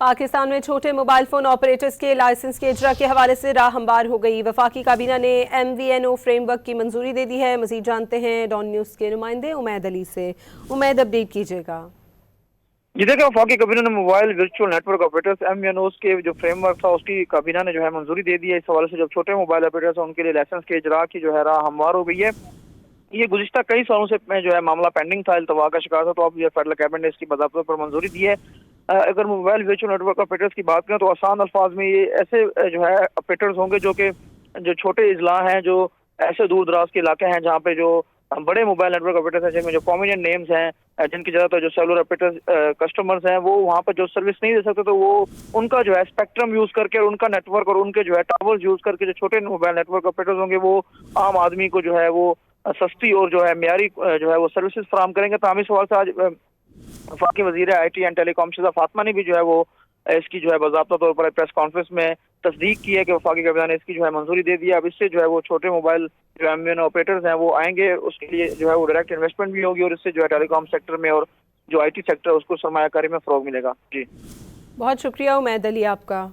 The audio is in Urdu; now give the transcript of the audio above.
پاکستان میں چھوٹے موبائل فون آپریٹرز کے لائسنس کے اجرا کے حوالے سے راہ ہموار ہو گئی۔ وفاقی کابینہ نے MVNO فریم ورک کی منظوری دے دی ہے۔ مزید جانتے ہیں ڈان نیوز کے نمائندے امید علی سے۔ امید، اپڈیٹ کیجیے گا۔ جی دیکھیں، وفاقی کابینہ نے mobile virtual network operators MVNOs کے جو فریم ورک تھا اس کی کابینہ نے جو ہے منظوری دے دی ہے۔ اس حوالے سے جو چھوٹے موبائل آپریٹرز ہیں ان کے لیے لائسنس کے اجرا کی جو ہے راہ ہموار ہو گئی ہے۔ یہ گزشتہ کئی سالوں سے جو ہے معاملہ پینڈنگ تھا، التوا کا شکار تھا، تو اب یہ فیڈرل کیبنٹ نے اس کی باضابطہ پر منظوری دی ہے۔ اگر mobile virtual network operators کی بات کریں تو آسان الفاظ میں یہ ایسے جو ہے آپریٹرز ہوں گے جو چھوٹے اضلاع ہیں، جو ایسے دور دراز کے علاقے ہیں جہاں پہ جو بڑے موبائل نیٹ ورک آپریٹرز ہیں، جن میں جو پرومیننٹ نیمز ہیں، جن کی زیادہ تر جو سیلولر آپریٹرز کسٹمرز ہیں وہ وہاں پر جو سروس نہیں دے سکتے، تو وہ ان کا جو ہے اسپیکٹرم یوز کر کے اور ان کا نیٹ ورک اور ان کے جو ہے ٹاورز یوز کر کے جو چھوٹے موبائل نیٹ ورک آپریٹرز ہوں گے وہ عام آدمی کو جو ہے وہ سستی اور جو ہے معیاری جو ہے وہ سروسز فراہم کریں گے۔ تعمیری سوال سے آج وفاقی وزیر IT اینڈ ٹیلی کام شہزاد فاطمہ نے بھی جو ہے وہ اس کی جو ہے باضابطہ طور پر پریس کانفرنس میں تصدیق کی ہے کہ وفاقی کابینہ نے اس کی جو ہے منظوری دے دی ہے۔ اب اس سے جو ہے وہ چھوٹے موبائل جو MVNO آپریٹرز ہیں وہ آئیں گے، اس کے لیے جو ہے وہ ڈائریکٹ انویسٹمنٹ بھی ہوگی اور اس سے جو ہے ٹیلی کام سیکٹر میں اور جو IT سیکٹر ہے اس کو سرمایہ کاری میں فروغ ملے گا۔ جی بہت شکریہ امید علی آپ کا۔